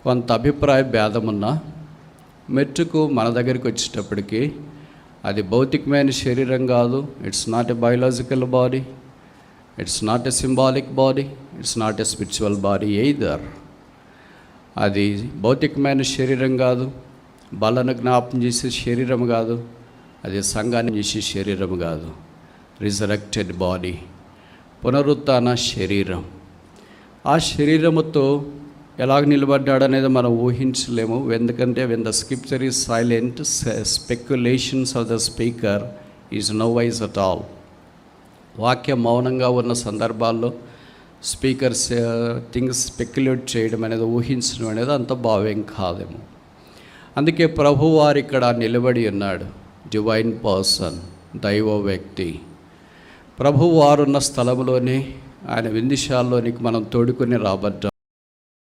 కొంత అభిప్రాయ భేదమున్నా మెట్టుకు మన దగ్గరికి వచ్చేటప్పటికి అది భౌతికమైన శరీరం కాదు. It's not a biological body, it's not a symbolic body, it's not a spiritual body either. అది భౌతికమైన శరీరం కాదు, బలను జ్ఞాపం చేసే శరీరం కాదు, అది సంఘాన్ని చేసే శరీరం కాదు. రిజరెక్టెడ్ బాడీ, పునరుత్థాన శరీరం. ఆ శరీరముతో ఎలాగ నిలబడ్డాడు అనేది మనం ఊహించలేము. ఎందుకంటే when the scripture is silent, speculations of the speaker is no wise at all. వాక్యం మౌనంగా ఉన్న సందర్భాల్లో స్పీకర్స్ థింగ్స్ స్పెక్యులేట్ చేయడం అనేది, ఊహించడం అనేది అంత భావ్యం కాదేమో. అందుకే ప్రభువారు ఇక్కడ నిలబడి ఉన్నాడు. డివైన్ పర్సన్, దైవ వ్యక్తి. ప్రభువారున్న స్థలంలోనే, ఆయన విందుశాలలోనికి మనం తోడుకొని రాబడ్డాం.